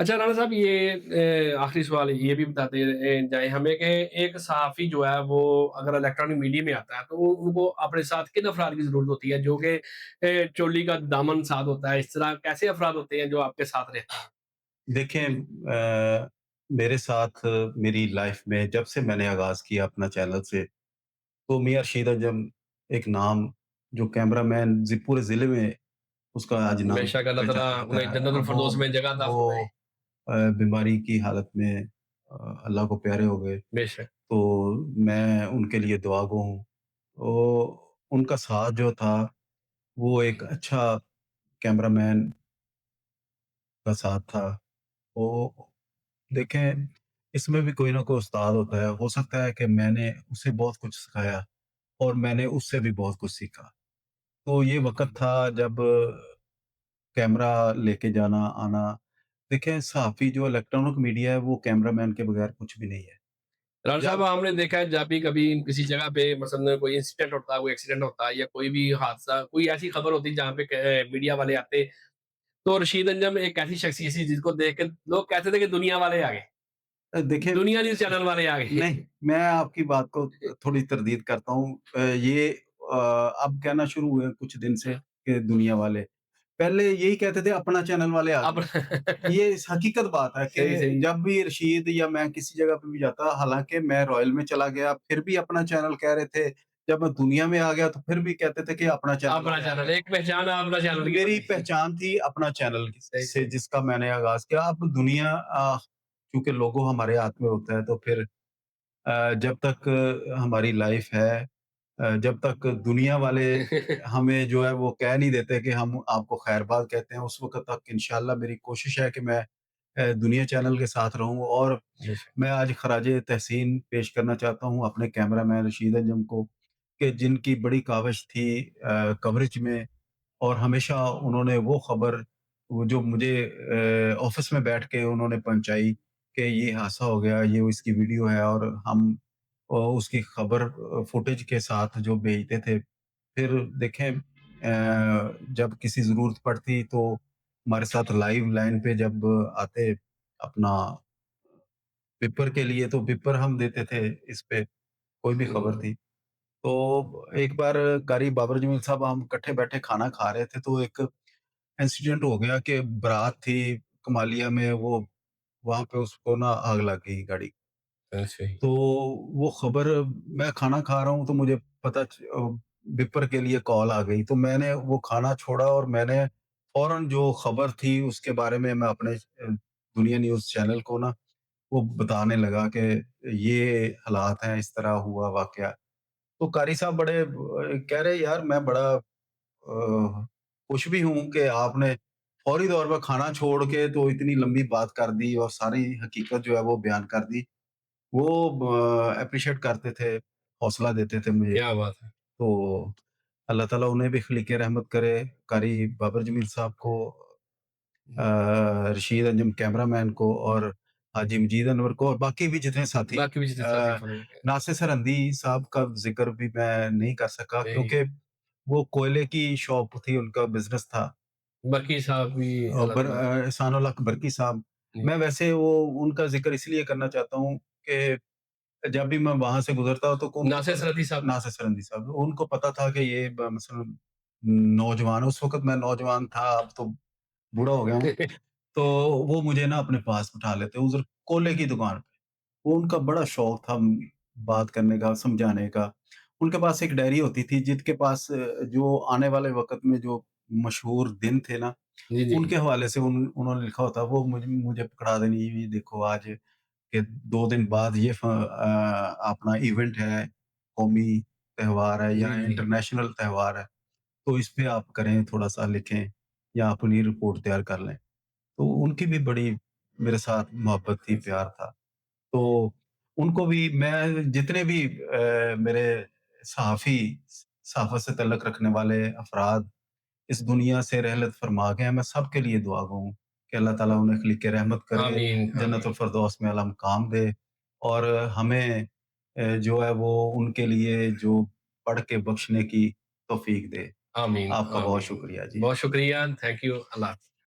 अच्छा राणा साहब ये आखिरी सवाल ये भी बताते जाएँ हमें कि एक सहाफ़ी जो है वो अगर इलेक्ट्रॉनिक मीडिया में आता है तो उनको अपने साथ किन अफ़राद की ज़रूरत होती है जो कि चोली का दामन साथ होता है, इस तरह कैसे अफ़राद होते हैं जो आपके साथ रहते हैं? देखें मेरे साथ मेरी लाइफ में जब से मैंने आगाज़ किया अपना चैनल से, तो मियाँ रशीद अंजम एक नाम जो कैमरामैन पूरे ज़िले में उसका आज नाम बेशक अल्लाह ताला पहचाना जाता उन्हें है। जन्नतुल वो फ़िरदौस में जगह अता वो फ़रमाए। बीमारी की हालत में अल्लाह को प्यारे हो गए, बेशक, तो मैं उनके लिए दुआगो हूँ। तो उनका साथ जो था, वो एक अच्छा कैमरामैन का साथ था। वो देखें, इसमें भी कोई ना कोई उस्ताद होता है। हो सकता है कि मैंने उसे बहुत कुछ सिखाया और मैंने उससे भी बहुत कुछ सीखा। तो ये वक़्त था जब कैमरा लेके जाना, आना देखें सहाफ़ी जो इलेक्ट्रॉनिक मीडिया है वो कैमरामैन के बगैर कुछ भी नहीं है। राणा साहब जब हमने देखा है जब भी कभी किसी जगह पे मसलन कोई इंसिडेंट होता है, कोई एक्सीडेंट होता है या कोई भी हादसा, कोई ऐसी खबर होती है जहाँ पे मीडिया वाले आते, तो रशीद अंजम एक ऐसी शख्सियत थी जिसको देख के लोग कहते थे कि दुनिया वाले आ गए। देखें दुनिया न्यूज़ चैनल वाले आ गए। नहीं, मैं आपकी बात को थोड़ी तरदीद करता हूँ। ये अब कहना शुरू हुए कुछ दिन से कि दुनिया वाले। पहले यही कहते थे अपना चैनल वाले आ अब गए। ये हकीकत बात है सही, कि सही। जब भी रशीद या मैं किसी जगह पे भी जाता, हालाँकि मैं रॉयल में चला गया, फिर भी अपना चैनल कह रहे थे। जब मैं दुनिया में आ गया तो फिर भी कहते थे कि अपना चैनल अपना वाले आ चैनल, गए। एक पहचान अपना चैनल की मेरी बन गई। पहचान थी अपना चैनल सही, से सही। जिसका मैंने आगाज़ किया। अब दुनिया चूँकि लोगो हमारे हाथ में होता है तो फिर जब तक हमारी लाइफ है, जब तक दुनिया वाले हमें जो है वो कह नहीं देते कि हम आपको खैरबाद कहते हैं, उस वक़्त तक इंशाअल्लाह मेरी कोशिश है कि मैं दुनिया चैनल के साथ रहूँ। और बेशक। मैं आज ख़राजे तहसीन पेश करना चाहता हूँ अपने कैमरामैन रशीद अंजम को, कि जिनकी बड़ी काविश थी कवरेज में, और हमेशा उन्होंने वो खबर वो जो मुझे ऑफ़िस में बैठ के उन्होंने पहुँचाई कि ये हादसा हो गया, ये इसकी वीडियो है, और हम उसकी खबर फुटेज के साथ जो भेजते थे। फिर देखें जब किसी ज़रूरत पड़ती तो हमारे साथ लाइव लाइन पे जब आते अपना पेपर के लिए, तो पेपर हम देते थे इस पे, कोई भी खबर हुँ। थी। तो एक बार कारी बाबर जमील साहब हम इकट्ठे बैठे खाना खा रहे थे, तो एक इंसिडेंट हो गया कि बारात थी कमालिया में, वो वहाँ पे उसको ना आग लग गई गाड़ी। अच्छा जी। तो वो खबर, मैं खाना खा रहा हूँ तो मुझे विपर के लिए कॉल आ गई, तो मैंने वो खाना छोड़ा और मैंने फ़ौरन जो खबर थी उसके बारे में मैं अपने दुनिया न्यूज़ चैनल को ना वो बताने लगा कि ये हालात हैं, इस तरह हुआ वाक़या। तो कारी साहब बड़े कह रहे यार मैं बड़ा खुश भी हूँ कि आपने फौरी तौर पर खाना छोड़ के तो इतनी लंबी बात कर दी और सारी हकीकत जो है वो बयान कर दी। वो एप्रिशिएट करते थे, हौसला देते थे मुझे। क्या बात है! तो अल्लाह ताला उन्हें भी खलीक़े रहमत करे, कारी बाबर जमील साहब को, रशीद अंजुम कैमरामैन को, और हाजी मजीद अनवर को, और बाकी भी जितने साथी। बाकी भी जितने साथी फ़ोन पे नासिर सरहंदी साहब का ज़िक्र भी मैं नहीं कर सका सही। क्योंकि वो कोयले की शॉप थी, उनका बिज़नेस था। बरकी साहब भी अल्लाह ताला एहसानुल हक बरकी साहब। जी। मैं वैसे वो उनका ज़िक्र इसलिए करना चाहता हूँ कि जब भी मैं वहाँ से गुज़रता हूँ तो उनको नासिर सरदी साहब। नासिर सरहंदी साहब, उनको पता था कि ये मसलन नौजवान, उस वक़्त मैं नौजवान था, अब तो बूढ़ा हो गया हूँ। तो वो मुझे ना अपने पास बिठा लेते उधर कोले की दुकान पे। वो उनका बड़ा शौक था बात करने का, समझाने का। उनके पास एक डायरी होती थी जिनके पास जो आने वाले वक़्त में जो मशहूर दिन थे ना, जी, जी। उनके हवाले से उन्होंने लिखा होता, वो मुझे मुझे पकड़ा देनी, ये देखो आज के 2 दिन बाद ये अपना इवेंट है, कौमी त्योहार है या जी, जी। इंटरनेशनल त्योहार है, तो इस पे आप करें, थोड़ा-सा लिखें या अपनी रिपोर्ट तैयार कर लें। तो उनकी भी बड़ी मेरे साथ मोहब्बत थी, प्यार था। तो उनको भी मैं जितने भी मेरे सहाफ़ी सहाफ़त से तल्लुक़ रखने वाले अफ़राद इस दुनिया से रहलत फ़रमा गए हैं, मैं सबके लिए दुआ गो हूँ कि अल्लाह ताला उन्हें ख़लीक़े रहमत करे, आमीन, आमीन। जन्नतुल फ़िरदौस में आला मक़ाम दे, और हमें जो है वो उनके लिए जो पढ़ के बख्शने की तौफ़ीक दे। आमीन, आपका बहुत आमीन। शुक्रिया जी। बहुत शुक्रिया, थैंक यू, अल्लाह